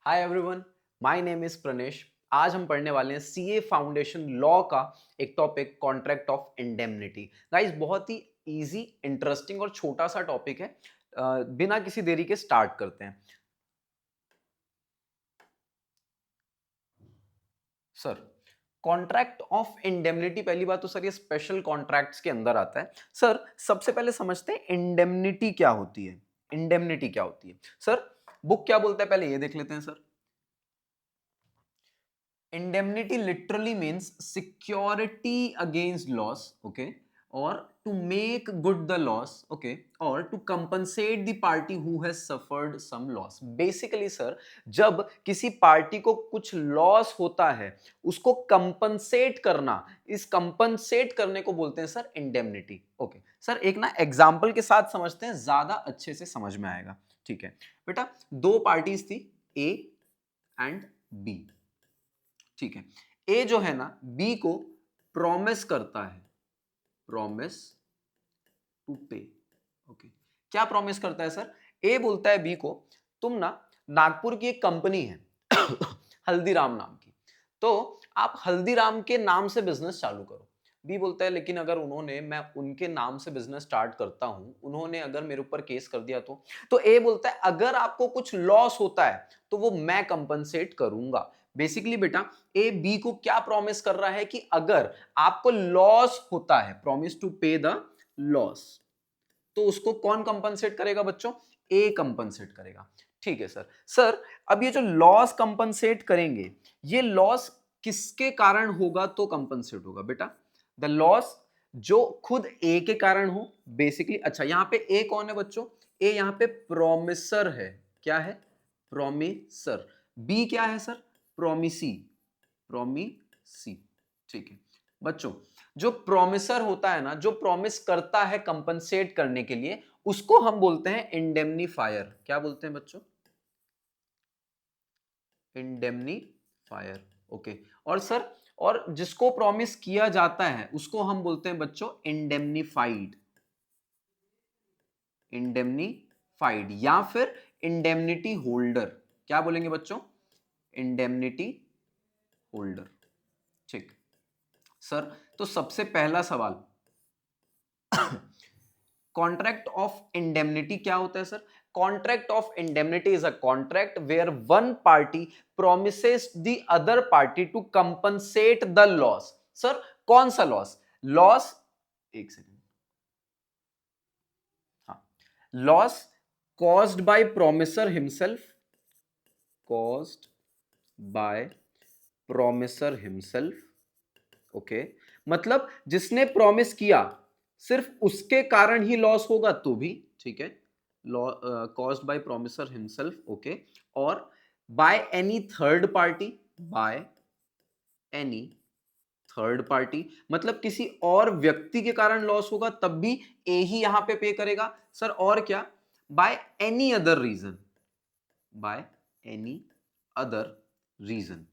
Hi everyone, my name is Pranesh. आज हम पढ़ने वाले हैं सीए फाउंडेशन लॉ का एक topic contract of indemnity. Guys बहुत ही इजी, इंटरेस्टिंग और छोटा सा टॉपिक है। बिना किसी देरी के स्टार्ट करते हैं। सर, कॉन्ट्रैक्ट ऑफ इंडेमनिटी, पहली बात तो सर ये स्पेशल कॉन्ट्रैक्ट्स के अंदर आता है। सर सबसे पहले समझते हैं इंडेमनिटी क्या होती है। इंडेमनिटी क्या होती है सर? बुक क्या बोलता है पहले ये देख लेते हैं sir. Indemnity literally means security against loss, okay, or to make good the loss, okay, or to compensate the party who has suffered some loss. Basically sir, जब किसी पार्टी को कुछ लॉस होता है उसको कंपनसेट करना, इस कंपनसेट करने को बोलते हैं सर इंडेमनिटी। ओके सर, एक ना एग्जांपल के साथ समझते हैं, ज्यादा अच्छे से समझ में आएगा। ठीक है बेटा, दो पार्टीज थी ए एंड बी। ठीक है, ए जो है ना बी को प्रॉमिस करता है, प्रॉमिस टू पे। ओके, क्या प्रॉमिस करता है सर? ए बोलता है बी को, तुम ना, नागपुर की एक कंपनी है हल्दीराम नाम की, तो आप हल्दीराम के नाम से बिजनेस चालू करो। बी बोलता है लेकिन अगर उन्होंने, मैं उनके नाम से बिजनेस स्टार्ट करता हूं, उन्होंने अगर मेरे ऊपर केस कर दिया तो ए बोलता है अगर आपको कुछ लॉस होता है तो वो मैं कंपनसेट करूंगा। बेसिकली बेटा, ए बी को क्या प्रॉमिस कर रहा है कि अगर आपको लॉस होता है, प्रॉमिस टू पे द लॉस, तो उसको कौन कंपनसेट करेगा बच्चों? ए कंपनसेट करेगा। ठीक है सर। सर अब ये जो लॉस कंपनसेट करेंगे, ये लॉस किसके कारण होगा तो कंपनसेट होगा बेटा? द लॉस जो खुद ए के कारण हो, बेसिकली। अच्छा, यहां पे ए कौन है बच्चों? ए यहां पे प्रोमिसर है। क्या है? प्रोमिसर। बी क्या है सर? Promisee, promisee. ठीक है बच्चों, जो प्रोमिसर होता है ना, जो प्रॉमिस करता है कंपनसेट करने के लिए, उसको हम बोलते हैं इंडेमनीफायर। क्या बोलते हैं बच्चों? इंडेमनीफायर। ओके। और सर, और जिसको प्रॉमिस किया जाता है उसको हम बोलते हैं बच्चों इंडेमनीफाइड। इंडेमनीफाइड या फिर इंडेमनिटी होल्डर। क्या बोलेंगे बच्चों? Indemnity holder. ठीक सर, तो सबसे पहला सवाल, कॉन्ट्रैक्ट ऑफ इंडेमनिटी क्या होता है sir? Contract of indemnity is a contract where one party promises the other party to compensate the loss. Sir कौन सा लॉस? लॉस, एक सेकेंड, हाँ, loss caused by promisor himself, caused by promisor himself. Okay, मतलब जिसने promise किया सिर्फ उसके कारण ही लॉस होगा तो भी ठीक है, caused by promisor himself. Okay, और by any third party, by any third party, मतलब किसी और व्यक्ति के कारण लॉस होगा तब भी ए ही यहां पे पे करेगा सर। और क्या? By any other reason, by any other reason.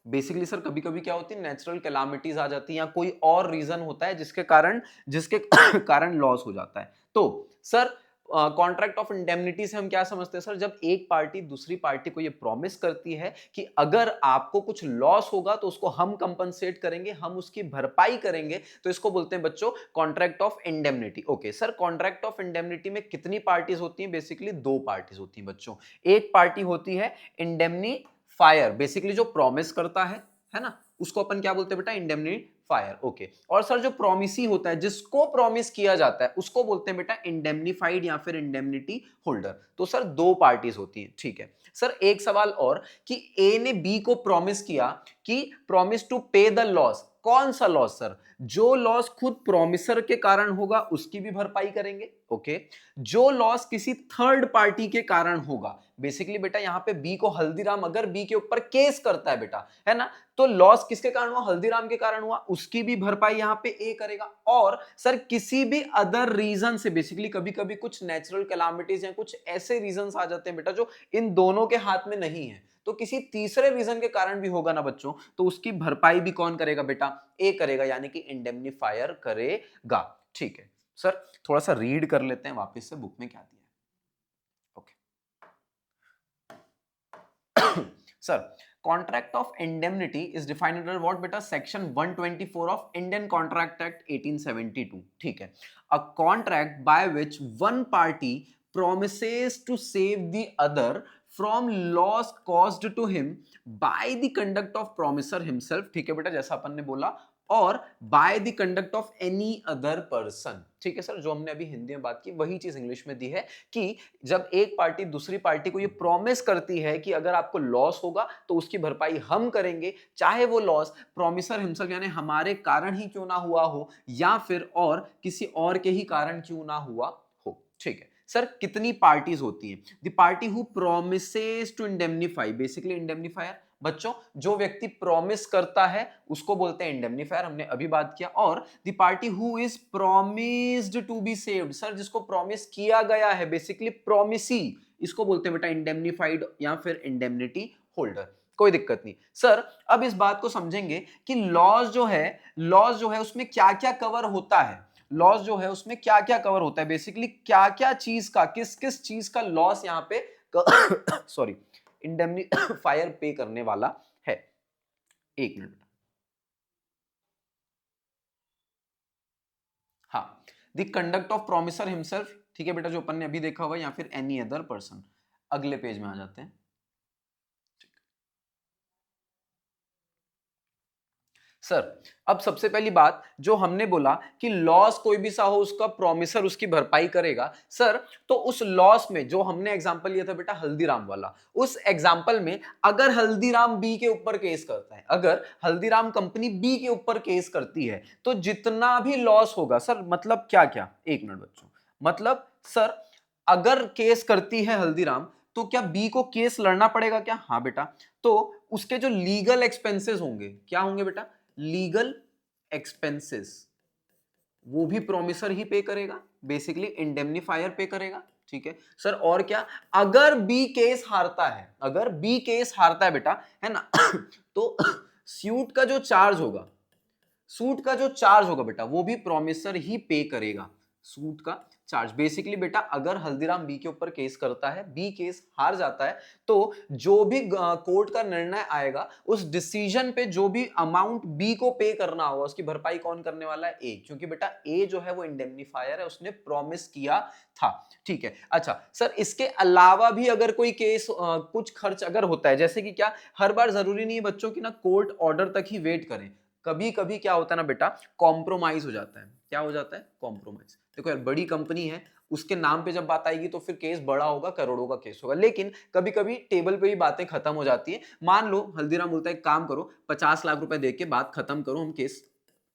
Basically sir कभी कभी क्या होती है, नेचुरल कैलामिटीज आ जाती है या कोई और रीजन होता है जिसके कारण लॉस हो जाता है। तो सर कॉन्ट्रैक्ट ऑफ इंडेमनिटी से हम क्या समझते हैं सर? जब एक पार्टी दूसरी पार्टी को ये प्रॉमिस करती है कि अगर आपको कुछ लॉस होगा तो उसको हम कंपनसेट करेंगे, हम उसकी भरपाई करेंगे, तो इसको बोलते हैं बच्चों contract of indemnity. Okay sir, contract of indemnity में कितनी पार्टीज होती हैं? बेसिकली दो पार्टीज होती हैं बच्चों। एक पार्टी होती है इंडेमनी फायर, बेसिकली जो प्रॉमिस करता है ना, उसको अपन क्या बोलते हैं बेटा? इंडेमनीफायर। ओके, और सर जो प्रॉमिसी होता है, जिसको प्रॉमिस किया जाता है, उसको बोलते हैं बेटा इंडेमनीफाइड या फिर इंडेमनिटी होल्डर। तो सर दो पार्टीज होती हैं। ठीक है सर, एक सवाल और कि ए ने बी को प्रॉमिस किया कि प्रॉमिस टू पे द लॉस। कौन सा लॉस सर? जो लॉस खुद प्रॉमिसर के कारण होगा उसकी भी भरपाई करेंगे। ओके, जो लॉस किसी थर्ड पार्टी के कारण होगा, बेसिकली बेटा यहां पे बी को, हल्दीराम अगर बी के ऊपर केस करता है बेटा, है ना, तो लॉस किसके कारण हुआ? हल्दीराम के कारण हुआ, उसकी भी भरपाई यहां पे ए करेगा। और सर किसी भी अदर रीजन से, बेसिकली कभी कभी कुछ नेचुरल कैलामिटीज या कुछ ऐसे रीजन आ जाते हैं बेटा जो इन दोनों के हाथ में नहीं है, तो किसी तीसरे रीजन के कारण भी होगा ना बच्चों, तो उसकी भरपाई भी कौन करेगा बेटा? ए करेगा, यानी कि इंडेमनीफायर करेगा। ठीक है सर, थोड़ा सा रीड कर लेते हैं वापस से बुक में क्या दिया है। Okay, sir contract of indemnity is defined under what बेटा, section 124 of Indian Contract Act 1872. ठीक है, a contract by which one party promises to save the other from loss caused to him by the conduct of promiser himself. ठीक है बेटा, जैसा अपन ने बोला, और by the conduct of any other person. ठीक है सर, जो हमने अभी हिंदी में बात की वही चीज इंग्लिश में दी है कि जब एक पार्टी दूसरी पार्टी को ये प्रॉमिस करती है कि अगर आपको लॉस होगा तो उसकी भरपाई हम करेंगे, चाहे वो लॉस प्रॉमिसर हिमसेल्फ यानी हमारे कारण ही क्यों ना हुआ हो या फिर और किसी और के ही कारण क्यों ना हुआ हो. ठीक है सर, कितनी पार्टीज होती हैं? The party who promises to indemnify, basically indemnifier बच्चों जो व्यक्ति प्रॉमिस करता है उसको बोलते हैं इंडेमनीफायर, हमने अभी बात किया. और the party who is promised to be saved, sir जिसको प्रॉमिस किया गया है, बेसिकली प्रॉमिसी, इसको बोलते हैं बेटा इंडेमनीफाइड या फिर इंडेमनिटी होल्डर. कोई दिक्कत नहीं सर. अब इस बात को समझेंगे कि लॉस जो है उसमें क्या क्या कवर होता है. लॉस जो है उसमें क्या क्या कवर होता है, बेसिकली क्या क्या चीज का, किस किस चीज का लॉस यहां पे सॉरी इंडेमनीफायर पे करने वाला है. एक मिनट. हाँ, the conduct of promiser himself. ठीक है बेटा, जो अपन ने अभी देखा हुआ, या फिर एनी अदर पर्सन. अगले पेज में आ जाते हैं. सर अब सबसे पहली बात जो हमने बोला कि लॉस कोई भी सा हो उसका प्रॉमिसर उसकी भरपाई करेगा. सर तो उस लॉस में जो हमने एग्जांपल लिया था बेटा हल्दीराम वाला, उस एग्जांपल में अगर हल्दीराम बी के ऊपर केस करता है, अगर हल्दीराम कंपनी बी के ऊपर केस करती है, तो जितना भी लॉस होगा, सर मतलब क्या क्या, एक मिनट बच्चों, मतलब सर अगर केस करती है हल्दीराम तो क्या बी को केस लड़ना पड़ेगा क्या? हाँ बेटा. तो उसके जो लीगल एक्सपेंसेस होंगे, क्या होंगे बेटा? लीगल एक्सपेंसेस, वो भी प्रोमिसर ही पे करेगा, बेसिकली इंडेमनीफायर पे करेगा. ठीक है सर. और क्या, अगर बी केस हारता है, अगर बी केस हारता है बेटा, है ना तो सूट का जो चार्ज होगा, सूट का जो चार्ज होगा बेटा वो भी प्रोमिसर ही पे करेगा. सूट का चार्ज बेसिकली बेटा, अगर हल्दीराम बी के ऊपर केस करता है, बी केस हार जाता है, तो जो भी कोर्ट का निर्णय आएगा उस डिसीजन पे जो भी अमाउंट बी को पे करना होगा उसकी भरपाई कौन करने वाला है? ए, क्योंकि बेटा ए जो है वो इंडेमनीफायर है, उसने प्रॉमिस किया था. ठीक है. अच्छा सर, इसके अलावा भी अगर कोई केस कुछ खर्च अगर होता है, जैसे कि क्या, हर बार जरूरी नहीं है बच्चों की ना कोर्ट ऑर्डर तक ही वेट करें. कभी कभी क्या होता है ना बेटा, कॉम्प्रोमाइज हो जाता है. क्या हो जाता है? कॉम्प्रोमाइज. देखो यार, बड़ी कंपनी है, उसके नाम पे जब बात आएगी तो फिर केस बड़ा होगा, करोड़ों का केस होगा. लेकिन कभी कभी टेबल पे ही बातें खत्म हो जाती है. मान लो हल्दीराम बोलता है एक काम करो, 50 लाख रुपए दे के बात खत्म करो, हम केस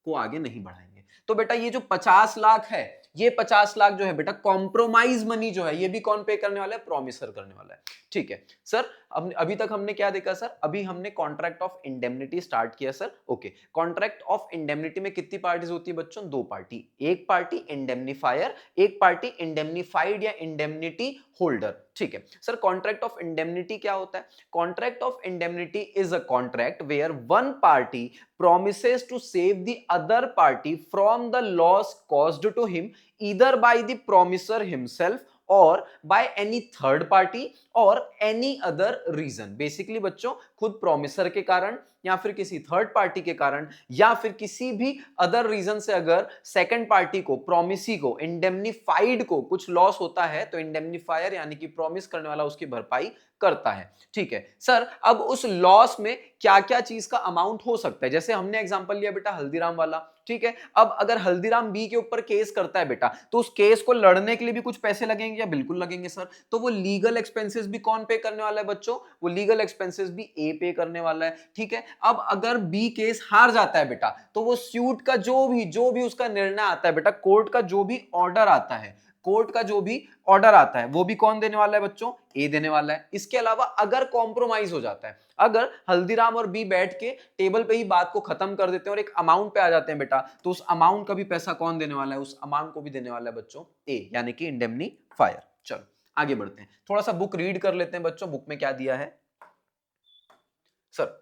को आगे नहीं बढ़ाएंगे. तो बेटा ये जो 50 लाख है, ये 50 लाख जो है बेटा कॉम्प्रोमाइज मनी जो है, ये भी कौन पे करने वाला है? प्रॉमिसर करने वाला है. ठीक है सर. अब अभी तक हमने क्या देखा सर? अभी हमने कॉन्ट्रैक्ट ऑफ इंडेमनिटी स्टार्ट किया sir. Okay, contract of indemnity में कितनी पार्टीज होती है बच्चों? दो पार्टी. एक पार्टी इंडेमनीफायर, एक पार्टी इंडेमनीफाइड या इंडेमनिटी होल्डर. ठीक है सर. कॉन्ट्रैक्ट ऑफ इंडेमनिटी क्या होता है? Contract of indemnity is a contract where one party promises to save the other party from the loss caused to him either by the promiser himself और by any third party और any other reason. Basically बच्चों खुद promisor के कारण या फिर किसी third party के कारण या फिर किसी भी अदर रीजन से अगर सेकंड पार्टी को, प्रोमिसी को, इंडेमनीफाइड को कुछ लॉस होता है तो इंडेमनीफायर यानी कि प्रॉमिस करने वाला उसकी भरपाई करता है. ठीक है सर. अब उस लॉस में क्या क्या चीज का अमाउंट हो सकता है, जैसे हमने एग्जांपल लिया बेटा हल्दीराम वाला. ठीक है. अब अगर हल्दीराम बी के ऊपर केस करता है बेटा, तो उस केस को लड़ने के लिए भी कुछ पैसे लगेंगे या बिल्कुल लगेंगे सर. तो वो लीगल एक्सपेंसेस भी कौन पे करने वाला है बच्चों? वो लीगल एक्सपेंसेस भी ए पे करने वाला है. ठीक है. अब अगर बी केस हार जाता है बेटा, तो वो सूट का जो भी उसका निर्णय आता है बेटा, कोर्ट का जो भी ऑर्डर आता है, कोर्ट का जो भी ऑर्डर आता है वो भी कौन देने वाला है बच्चों? ए देने वाला है. इसके अलावा अगर कॉम्प्रोमाइज हो जाता है, अगर हल्दीराम और बी बैठ के टेबल पे ही बात को खत्म कर देते हैं और एक अमाउंट पे आ जाते हैं बेटा, तो उस अमाउंट का भी पैसा कौन देने वाला है? उस अमाउंट को भी देने वाला है बच्चों ए, यानी कि इंडेमनीफायर. चलो आगे बढ़ते हैं, थोड़ा सा बुक रीड कर लेते हैं बच्चों, बुक में क्या दिया है sir.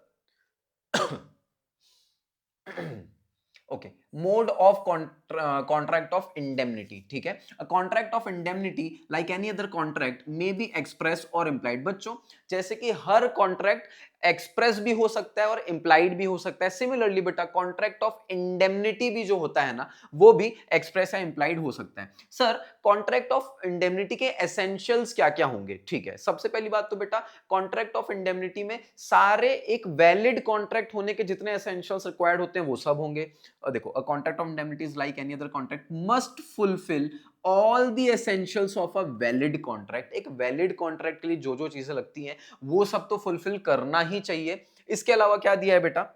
Okay mode of contract of indemnity, ठीक है। A contract of indemnity like any other contract may be express और इंप्लाइड। बच्चों जैसे कि हर कॉन्ट्रैक्ट एक्सप्रेस भी हो सकता है और इंप्लाइड भी हो सकता है, सिमिलरली बेटा कॉन्ट्रैक्ट ऑफ इंडेमनिटी भी जो होता है ना वो भी एक्सप्रेस या इंप्लाइड हो सकता है। सर कॉन्ट्रैक्ट ऑफ इंडेमनिटी के एसेंशियल्स क्या क्या होंगे, ठीक है। सबसे पहली बात तो बेटा कॉन्ट्रैक्ट ऑफ इंडेमनिटी में सारे एक वैलिड कॉन्ट्रैक्ट होने के जितने एसेंशियल्स रिक्वायर्ड होते हैं वो सब होंगे। और देखो अ contract of indemnity is like any other contract must fulfil all the essentials of a valid contract. एक वैलिड कॉन्ट्रैक्ट के लिए जो जो चीजें लगती हैं वो सब तो फुलफिल करना ही चाहिए। इसके अलावा क्या दिया है बेटा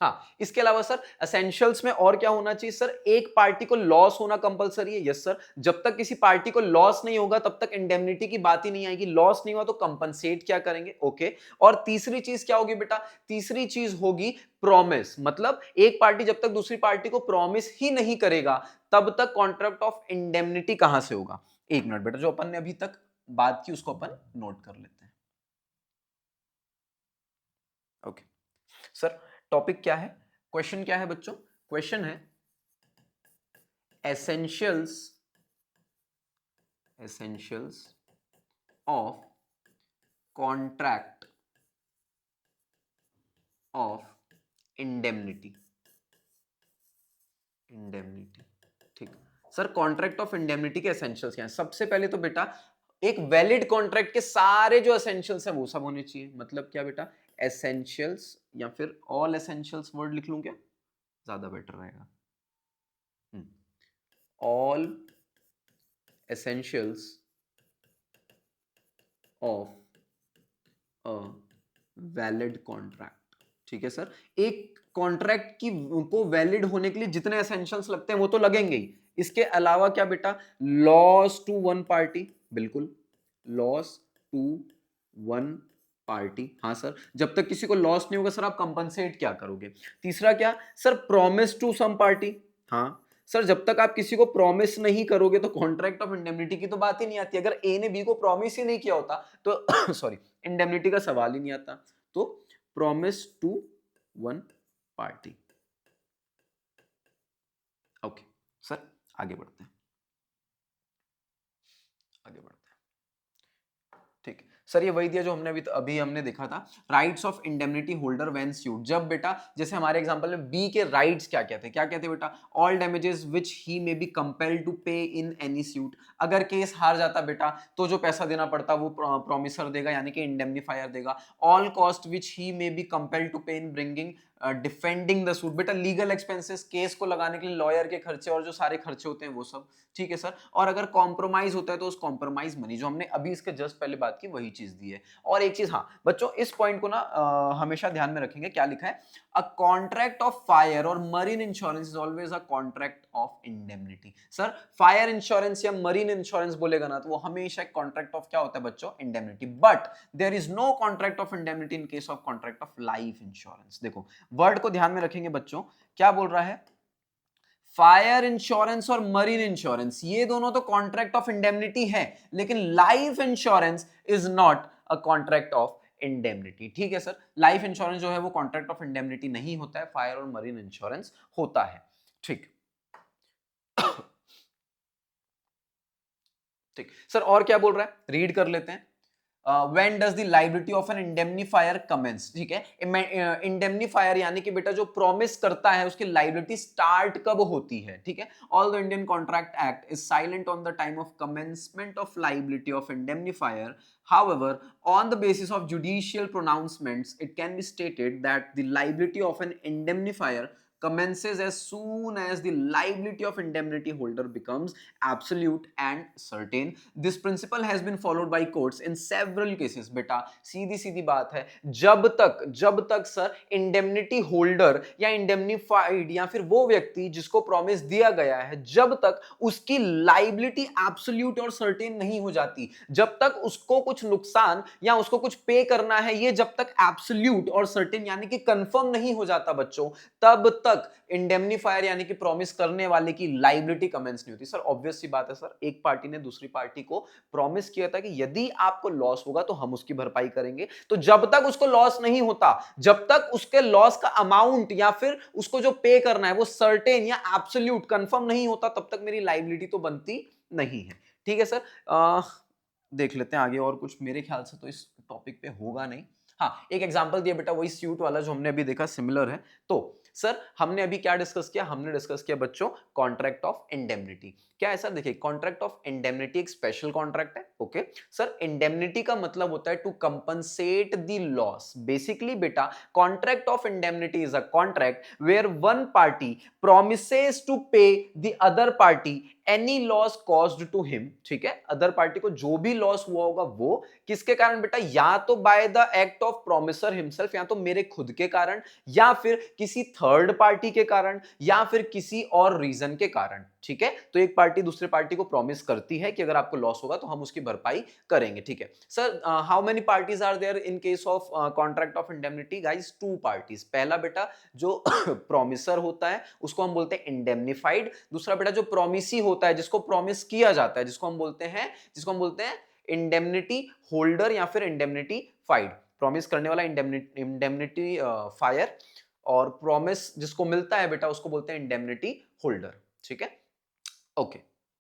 हाँ, इसके अलावा सर एसेंशियल्स में और क्या होना चाहिए सर, एक पार्टी को लॉस होना कंपलसरी है। यस सर, जब तक किसी पार्टी को लॉस नहीं होगा तब तक इंडेमनिटी की बात ही नहीं आएगी। लॉस नहीं हुआ तो कंपनसेट क्या करेंगे, ओके। और तीसरी चीज क्या होगी बेटा, तीसरी चीज होगी प्रॉमिस। मतलब एक पार्टी जब तक दूसरी पार्टी को प्रॉमिस ही नहीं करेगा तब तक कॉन्ट्रैक्ट ऑफ इंडेमनिटी कहां से होगा। एक मिनट बेटा, जो अपन ने अभी तक बात की उसको अपन नोट कर लेते हैं। ओके सर, टॉपिक क्या है, क्वेश्चन क्या है बच्चों, क्वेश्चन है essentials essentials of contract of indemnity. Indemnity, ठीक। सर कॉन्ट्रैक्ट ऑफ इंडेमनिटी के एसेंशियल्स क्या हैं। सबसे पहले तो बेटा एक वैलिड कॉन्ट्रैक्ट के सारे जो एसेंशियल्स हैं वो सब होने चाहिए। मतलब क्या बेटा, एसेंशियल्स या फिर ऑल एसेंशियल्स वर्ड लिख लूं क्या, ज्यादा बेटर रहेगा। All essentials of a valid contract, ठीक है सर। एक कॉन्ट्रैक्ट की को वैलिड होने के लिए जितने एसेंशियल्स लगते हैं वो तो लगेंगे ही। इसके अलावा क्या बेटा, लॉस टू वन पार्टी, बिल्कुल लॉस टू वन पार्टी, हाँ सर। जब तक किसी को लॉस नहीं होगा सर आप कंपनसेट क्या करोगे। तीसरा क्या sir, promise to some party, हाँ सर। जब तक आप किसी को प्रॉमिस नहीं करोगे तो कॉन्ट्रैक्ट ऑफ इंडेमनिटी की तो बात ही नहीं आती। अगर ए ने बी को प्रॉमिस ही नहीं किया होता तो सॉरी इंडेमनिटी का सवाल ही नहीं आता। तो promise to one party, okay sir. आगे बढ़ते हैं, आगे बढ़ते हैं, ठीक सर। ये वही दिया जो हमने अभी हमने देखा था, rights of indemnity holder when sued. जब बेटा जैसे हमारे एग्जांपल में बी के राइट्स क्या क्या थे, क्या कहते बेटा, all damages which he may be compelled to pay in any suit. अगर केस हार जाता बेटा तो जो पैसा देना पड़ता वो प्रोमिसर देगा यानी कि इंडेमनीफायर देगा। All cost which he may be compelled to pay in bringing defending the suit, बेटा लीगल एक्सपेंसेस, केस को लगाने के लिए लॉयर के खर्चे और जो सारे खर्चे होते हैं वो सब, ठीक है सर। और अगर कॉम्प्रोमाइज होता है तो उस कॉम्प्रोमाइज मनी, जो हमने अभी इसके जस्ट पहले बात की वही चीज दी है। और एक चीज हाँ बच्चों, इस पॉइंट को ना हमेशा ध्यान में रखेंगे, क्या लिखा है, अ कॉन्ट्रैक्ट ऑफ फायर और marine insurance is always a contract of indemnity. Sir fire insurance या मरीन इंश्योरेंस बोलेगा ना तो वो हमेशा एक कॉन्ट्रैक्ट ऑफ क्या होता है बच्चों, indemnity. But there is no contract of indemnity in case of contract of life insurance. देखो वर्ड को ध्यान में रखेंगे बच्चों, क्या बोल रहा है, फायर इंश्योरेंस और मरीन इंश्योरेंस ये दोनों तो कॉन्ट्रैक्ट ऑफ इंडेमनिटी है, लेकिन life insurance is not a contract of indemnity, ठीक है सर। लाइफ इंश्योरेंस जो है वो कॉन्ट्रैक्ट ऑफ इंडेमनिटी नहीं होता है, फायर और मरीन इंश्योरेंस होता है, ठीक। ठीक सर, और क्या बोल रहा है, रीड कर लेते हैं। When does the liability of an indemnifier commence, ठीक है। इंडेमनीफायर यानी कि बेटा जो प्रॉमिस करता है उसकी लायबिलिटी स्टार्ट कब होती है, ठीक है। All the Indian Contract act is silent on the time of commencement of liability of indemnifier. However, on the basis of judicial pronouncements, it can be stated that the liability of an indemnifier commences as soon as the liability of indemnity holder becomes absolute and certain. This principle has been followed by courts in several cases. बेटा सीधी सीधी बात है, जब तक sir indemnity holder या indemnified या फिर वो व्यक्ति जिसको प्रॉमिस दिया गया है, जब तक उसकी लाइबिलिटी एब्सोल्यूट और सर्टेन नहीं हो जाती, जब तक उसको कुछ नुकसान या उसको कुछ पे करना है, ये जब तक एब्सोल्यूट और सर्टेन यानी कि कंफर्म नहीं हो जाता बच्चों, तब तक तक इंडेमनीफायर यानी कि प्रॉमिस करने वाले की लाइबिलिटी कमेंस नहीं होती। सर ऑब्वियस सी बात है सर, एक पार्टी ने दूसरी पार्टी को प्रॉमिस किया था कि यदि आपको लॉस होगा तो हम उसकी भरपाई करेंगे, तो जब तक उसको लॉस नहीं होता, जब तक उसके लॉस का अमाउंट या फिर उसको जो पे करना है वो सर्टेन या एब्सोल्यूट कंफर्म नहीं होता, तब तक मेरी लाइबिलिटी तो बनती नहीं है। ठीक है सर, देख लेते हैं आगे और कुछ। मेरे ख्याल से तो इस टॉपिक पे होगा नहीं। हाँ, एक एग्जांपल दिया बेटा, वही स्यूट वाला जो हमने अभी देखा, सिमिलर है। तो सर हमने अभी क्या डिस्कस किया, हमने डिस्कस किया बच्चों कॉन्ट्रैक्ट ऑफ इंडेमनिटी। क्या है सर, देखिए कॉन्ट्रैक्ट ऑफ इंडेमनिटी एक स्पेशल कॉन्ट्रैक्ट है। ओके सर, इंडेमनिटी का मतलब होता है to compensate the loss. Basically बेटा contract of indemnity is a contract where one party promises to pay the other party any loss caused to him। ठीक है, other party को जो भी लॉस हुआ होगा वो किसके कारण बेटा, या तो by the act of promisor himself, या तो मेरे खुद के कारण, या फिर किसी थर्ड पार्टी के कारण, या फिर किसी और रीजन के कारण। ठीक है, तो एक पार्टी दूसरे पार्टी को प्रॉमिस करती है कि अगर आपको लॉस होगा तो हम उसकी भरपाई करेंगे। ठीक है sir, how many parties are there in case of contract of indemnity? Guys, two parties. पहला बेटा जो प्रोमिसर होता है उसको हम बोलते हैं इंडेमनिफाइड। दूसरा बेटा जो प्रोमिसी होता है, जिसको प्रॉमिस किया जाता है, जिसको हम बोलते हैं इंडेमनिटी होल्डर या फिर इंडेमनिटी फाइड। प्रॉमिस करने वाला इंडेमनिटी फायर, और प्रॉमिस जिसको मिलता है बेटा उसको बोलते हैं इंडेमनिटी होल्डर। ठीक है, ओके